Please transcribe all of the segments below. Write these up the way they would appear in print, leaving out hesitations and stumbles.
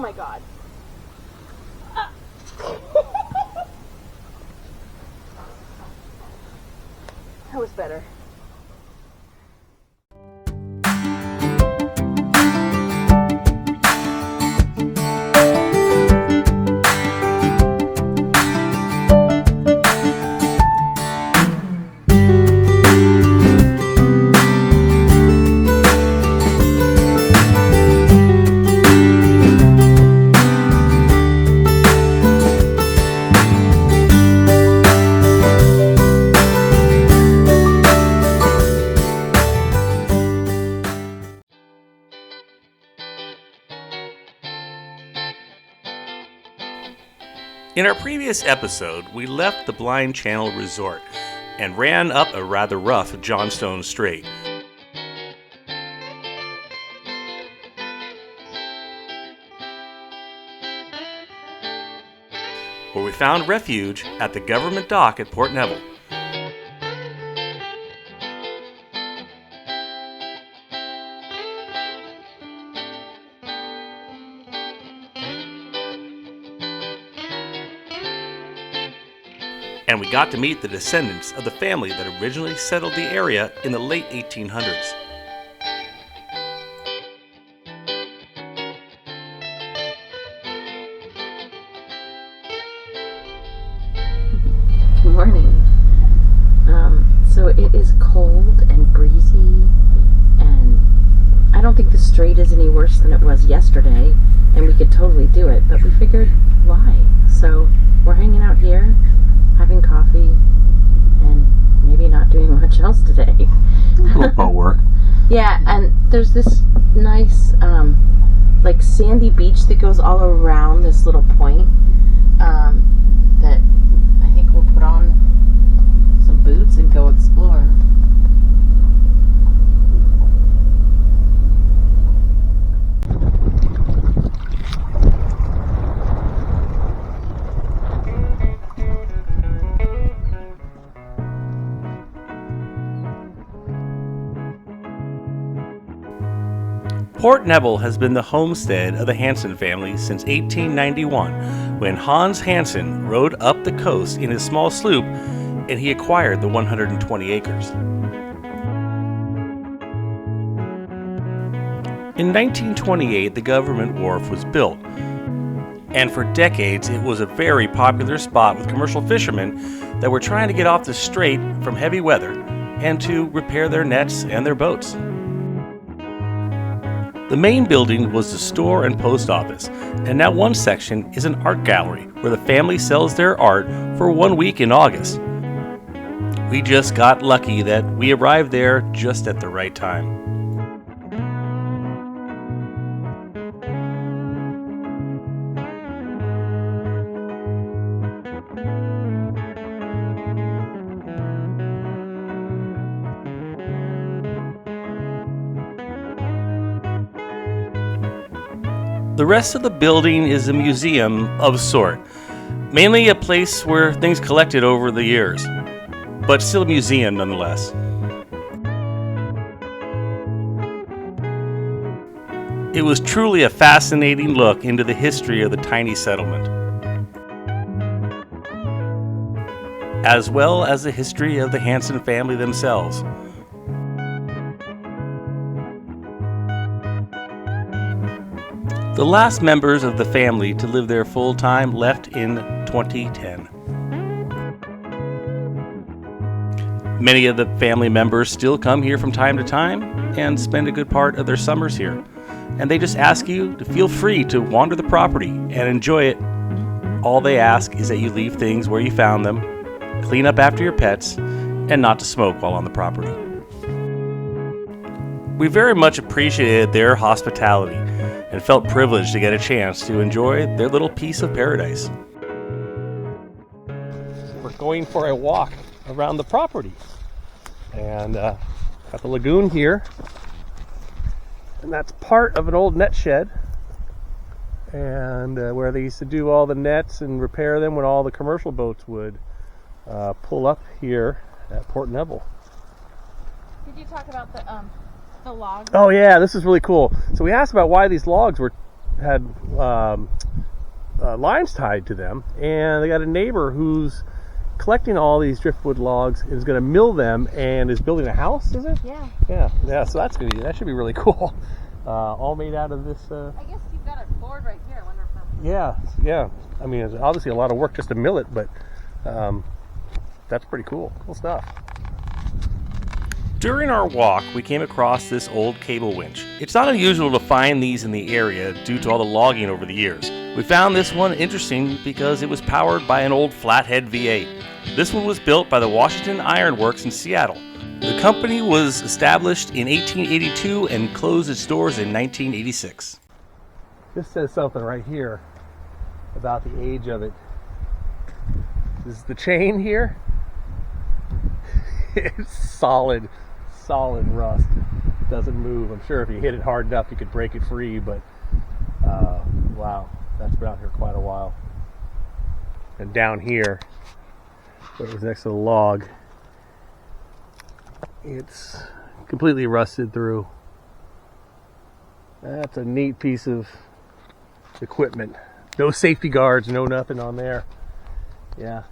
my God. That was better. In our previous episode, we left the Blind Channel Resort and ran up a rather rough Johnstone Strait. Where we found refuge at the government dock at Port Neville. And we got to meet the descendants of the family that originally settled the area in the late 1800s. Good morning. So it is cold and breezy, and I don't think the strait is any worse than it was yesterday, and we could totally do it, but we figured, why? So we're hanging out here, having coffee, and maybe not doing much else today. A little boat work. Yeah, and there's this nice, like sandy beach that goes all around this little point, that I think we'll put on some boots and go explore. Port Neville has been the homestead of the Hansen family since 1891, when Hans Hansen rowed up the coast in his small sloop and he acquired the 120 acres. In 1928, the government wharf was built, and for decades it was a very popular spot with commercial fishermen that were trying to get off the strait from heavy weather and to repair their nets and their boats. The main building was the store and post office, and now one section is an art gallery where the family sells their art for 1 week in August. We just got lucky that we arrived there just at the right time. The rest of the building is a museum of sort, mainly a place where things collected over the years, but still a museum nonetheless. It was truly a fascinating look into the history of the tiny settlement, as well as the history of the Hansen family themselves. The last members of the family to live there full-time left in 2010. Many of the family members still come here from time to time and spend a good part of their summers here. And they just ask you to feel free to wander the property and enjoy it. All they ask is that you leave things where you found them, clean up after your pets, and not to smoke while on the property. We very much appreciated their hospitality and felt privileged to get a chance to enjoy their little piece of paradise. We're going for a walk around the property, and got the lagoon here, and that's part of an old net shed, and where they used to do all the nets and repair them when all the commercial boats would pull up here at Port Neville. Did you talk about the logs? Oh yeah, this is really cool. So we asked about why these logs were had lines tied to them, and they got a neighbor who's collecting all these driftwood logs and is going to mill them and is building a house. Is it? Yeah. Yeah. So that should be really cool. All made out of this. I guess you've got a board right here. I wonder if Yeah. I mean, it's obviously a lot of work just to mill it, but that's pretty cool. Cool stuff. During our walk, we came across this old cable winch. It's not unusual to find these in the area due to all the logging over the years. We found this one interesting because it was powered by an old flathead V8. This one was built by the Washington Iron Works in Seattle. The company was established in 1882 and closed its doors in 1986. This says something right here about the age of it. This is the chain here. It's solid rust. It doesn't move. I'm sure if you hit it hard enough you could break it free, but wow, that's been out here quite a while. And down here, where it was next to the log, it's completely rusted through. That's a neat piece of equipment. No safety guards, no nothing on there. Yeah,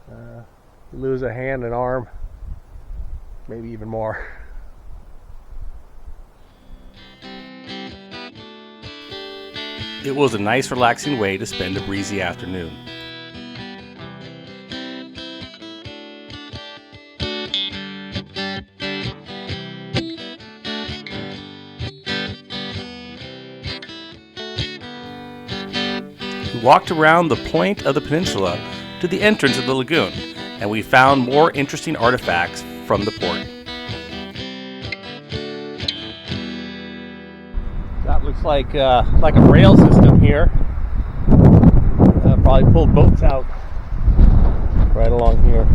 you lose a hand and arm, maybe even more. It was a nice, relaxing way to spend a breezy afternoon. We walked around the point of the peninsula to the entrance of the lagoon, and we found more interesting artifacts from the port. That looks like a rail system here. Probably pulled boats out right along here.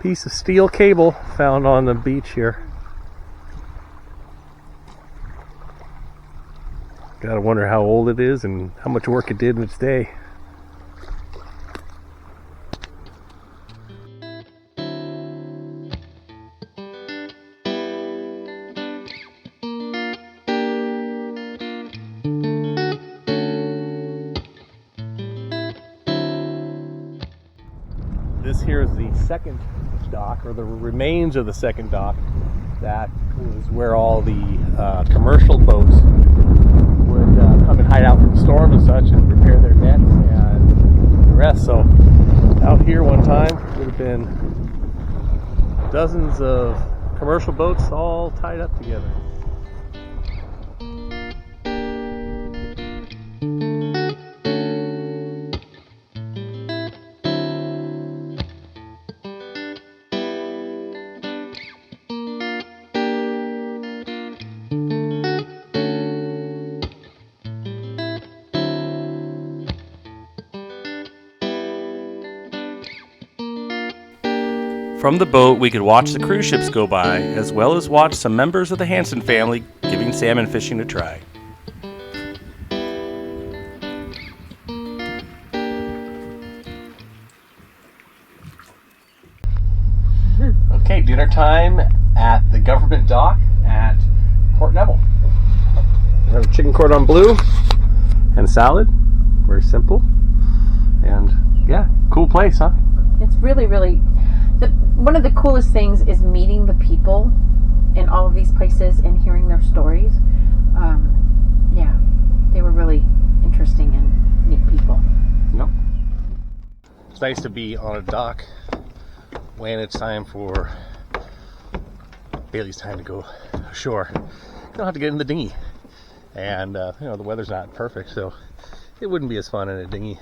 Piece of steel cable found on the beach here. Gotta wonder how old it is and how much work it did in its day. This here is the second dock, or the remains of the second dock. That was where all the commercial boats would come and hide out from storms and such and repair their nets and the rest. So out here one time would have been dozens of commercial boats all tied up together. From the boat, we could watch the cruise ships go by, as well as watch some members of the Hansen family giving salmon fishing a try. Okay, dinner time at the government dock at Port Neville. We have chicken cordon bleu and salad. Very simple. And yeah, cool place, huh? It's really, really... one of the coolest things is meeting the people in all of these places and hearing their stories. Yeah, they were really interesting and neat people. Yep. It's nice to be on a dock when it's time for Bailey's time to go ashore. You don't have to get in the dinghy. And, the weather's not perfect, so it wouldn't be as fun in a dinghy.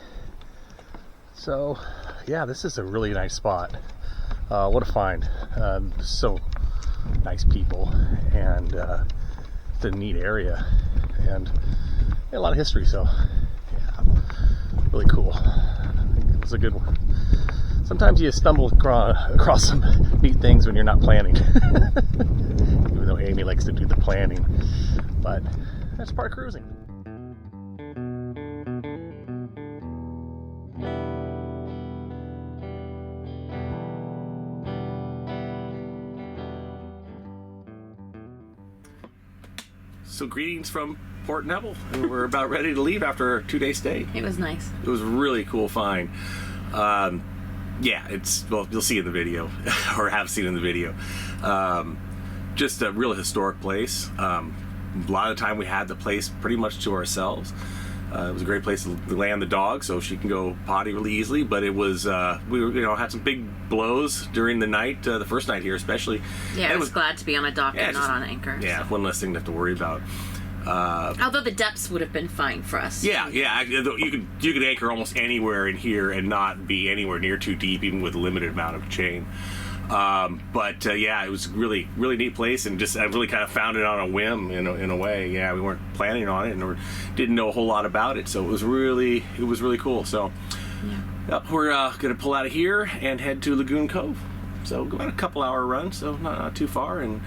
So, yeah, this is a really nice spot. What a find. So nice people, and it's a neat area, and a lot of history, so yeah, really cool. I think it was a good one. Sometimes you stumble across some neat things when you're not planning. Even though Amy likes to do the planning, but that's part of cruising. So greetings from Port Neville. We're about ready to leave after a 2-day stay. It was nice. It was a really cool find. Yeah, well, you'll see in the video, or have seen in the video. Just a real historic place. A lot of the time we had the place pretty much to ourselves. It was a great place to land the dog, so she can go potty really easily. But it was, we were, had some big blows during the night, the first night here especially. Yeah, I was glad to be on a dock and not on anchor. Yeah, so. One less thing to have to worry about. Although the depths would have been fine for us. Yeah. You could anchor almost anywhere in here and not be anywhere near too deep, even with a limited amount of chain. But yeah, it was a really neat place, and just I really kind of found it on a whim in a way. Yeah, we weren't planning on it and didn't know a whole lot about it, so it was really cool. So yep, we're gonna pull out of here and head to Lagoon Cove. So about a couple hour run, so not too far, and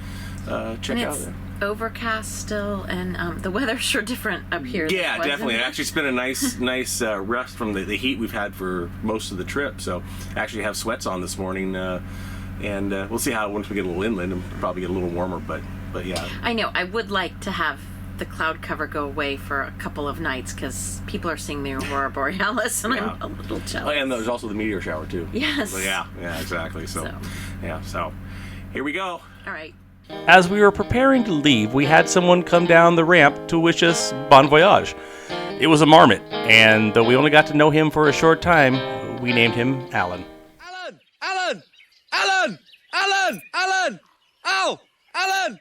check out there. Overcast still, and the weather's sure different up here. Yeah, definitely. I actually spent a nice rest from the heat we've had for most of the trip. So I actually have sweats on this morning, and we'll see how once we get a little inland, and probably get a little warmer. But yeah. I know. I would like to have the cloud cover go away for a couple of nights because people are seeing the aurora borealis, and I'm a little jealous. Oh, and there's also the meteor shower too. Yes. But yeah, exactly. So yeah, so here we go. All right. As we were preparing to leave, we had someone come down the ramp to wish us bon voyage. It was a marmot, and though we only got to know him for a short time, we named him Alan. Alan! Ow! Alan!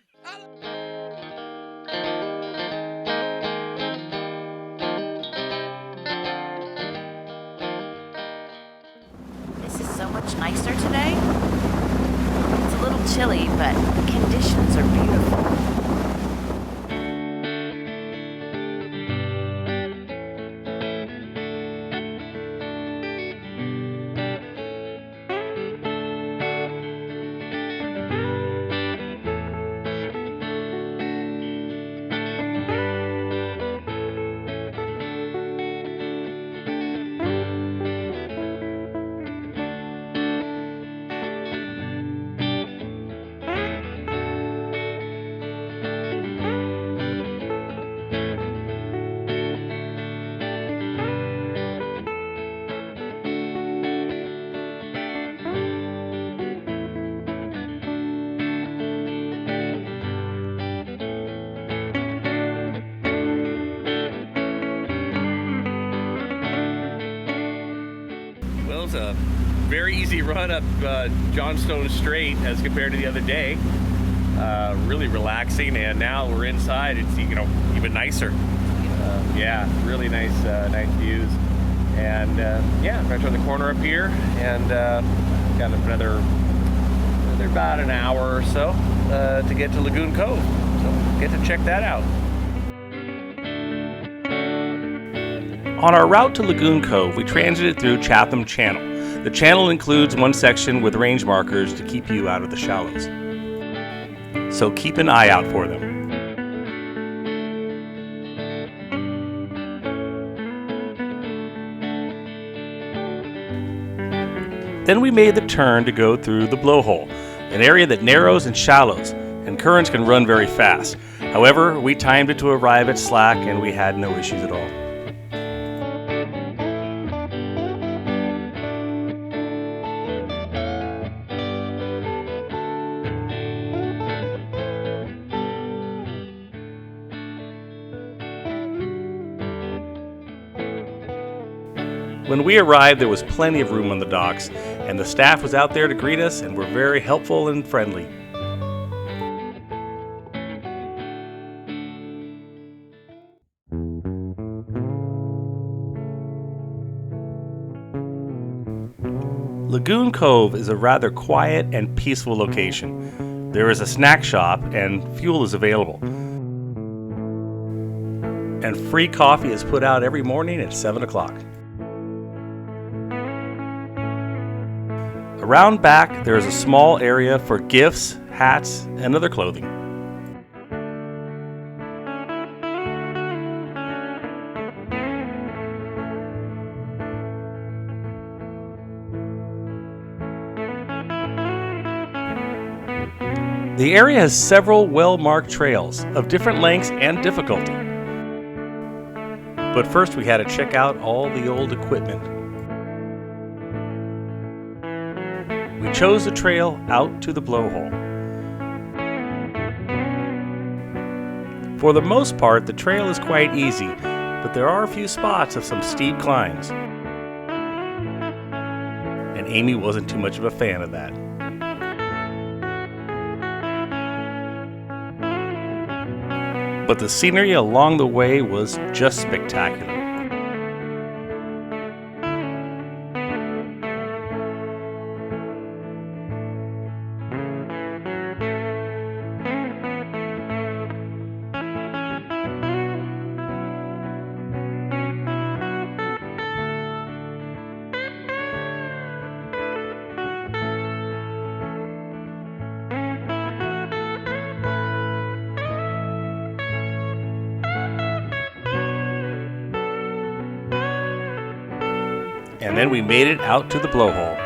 This is so much nicer today. It's a little chilly, but the conditions are beautiful. Well, it's a very easy run up Johnstone Strait as compared to the other day. Really relaxing, and now we're inside. It's even nicer. Yeah, really nice views. And yeah, I'm gonna turn the corner up here, and got another about an hour or so to get to Lagoon Cove. So get to check that out. On our route to Lagoon Cove, we transited through Chatham Channel. The channel includes one section with range markers to keep you out of the shallows. So keep an eye out for them. Then we made the turn to go through the blowhole, an area that narrows and shallows, and currents can run very fast. However, we timed it to arrive at slack, and we had no issues at all. When we arrived, there was plenty of room on the docks, and the staff was out there to greet us and were very helpful and friendly. Lagoon Cove is a rather quiet and peaceful location. There is a snack shop and fuel is available. And free coffee is put out every morning at 7 o'clock. Around back, there is a small area for gifts, hats, and other clothing. The area has several well-marked trails of different lengths and difficulty. But first we had to check out all the old equipment. We chose the trail out to the blowhole. For the most part, the trail is quite easy, but there are a few spots of some steep climbs. And Amy wasn't too much of a fan of that. But the scenery along the way was just spectacular. And then we made it out to the blowhole.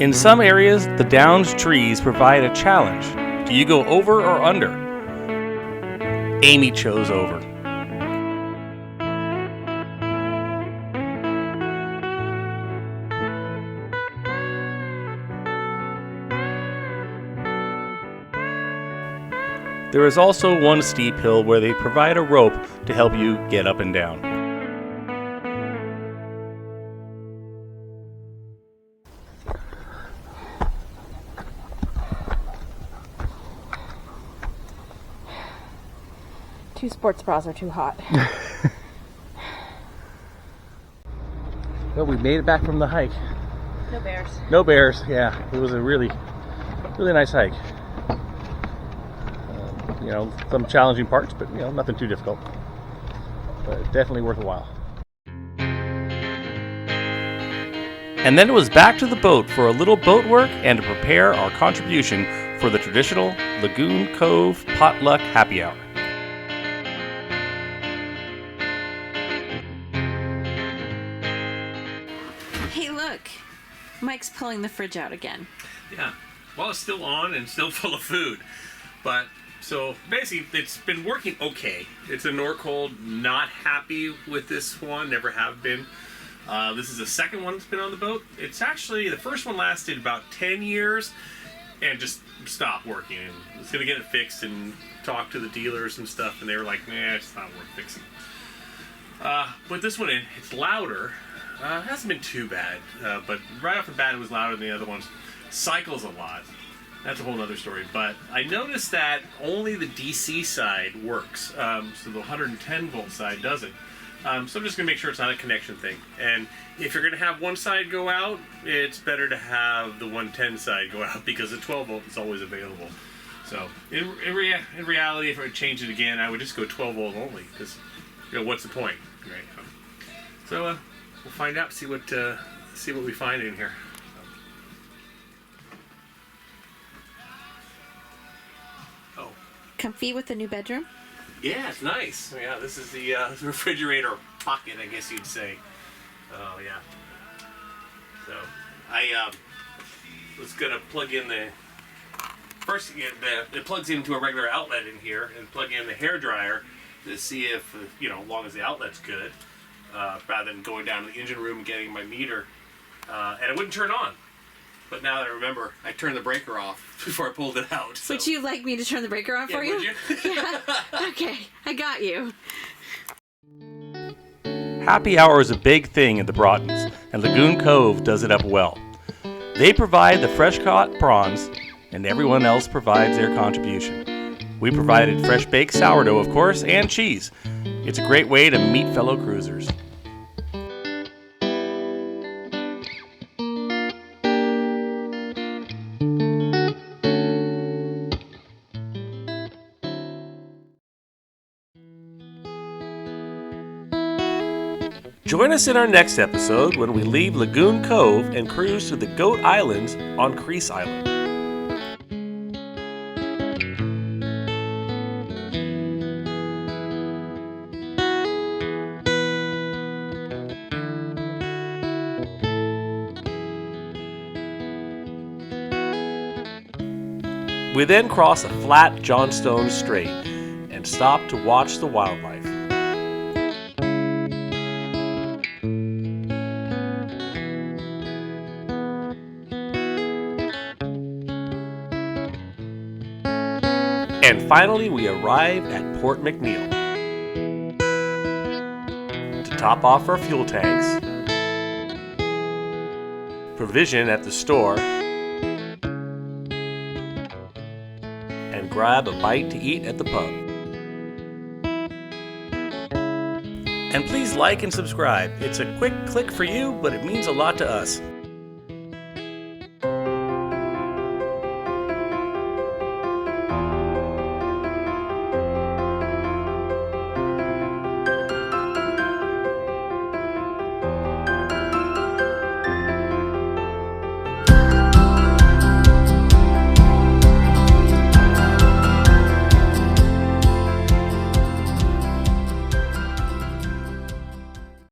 In some areas, the Downs trees provide a challenge. Do you go over or under? Amy chose over. There is also one steep hill where they provide a rope to help you get up and down. Two sports bras are too hot. Well, we made it back from the hike. No bears. No bears, yeah. It was a really nice hike. Some challenging parts, but nothing too difficult. But definitely worth a while. And then it was back to the boat for a little boat work and to prepare our contribution for the traditional Lagoon Cove Potluck Happy Hour. Hey, look. Mike's pulling the fridge out again. Yeah. Well, it's still on and still full of food. But, so, basically, it's been working okay. It's a Norcold, not happy with this one, never have been. This is the second one that's been on the boat. It's actually, the first one lasted about 10 years and just stopped working. And I was going to get it fixed and talk to the dealers and stuff, and they were like, nah, it's not worth fixing. Put this one in, it's louder. It hasn't been too bad, but right off the bat it was louder than the other ones. Cycles a lot. That's a whole other story. But I noticed that only the DC side works, so the 110 volt side doesn't. So I'm just going to make sure it's not a connection thing. And if you're going to have one side go out, it's better to have the 110 side go out because the 12 volt is always available. So in reality, if I would change it again, I would just go 12 volt only because what's the point, right? So we'll find out, see what we find in here. Comfy with the new bedroom? Yeah, it's nice. Yeah, this is the refrigerator pocket, I guess you'd say. Oh, yeah. So, I was going to plug in the... First, it plugs into a regular outlet in here and plug in the hairdryer to see if, as long as the outlet's good, rather than going down to the engine room and getting my meter. And it wouldn't turn on. But now that I remember, I turned the breaker off before I pulled it out. So. Would you like me to turn the breaker off for you? Would you? Yeah. Okay, I got you. Happy hour is a big thing at the Broughtons, and Lagoon Cove does it up well. They provide the fresh caught prawns, and everyone else provides their contribution. We provided fresh baked sourdough, of course, and cheese. It's a great way to meet fellow cruisers. Join us in our next episode when we leave Lagoon Cove and cruise to the Goat Islands on Crease Island. We then cross a flat Johnstone Strait and stop to watch the wildlife. And finally, we arrive at Port McNeil to top off our fuel tanks, provision at the store, and grab a bite to eat at the pub. And please like and subscribe. It's a quick click for you, but it means a lot to us.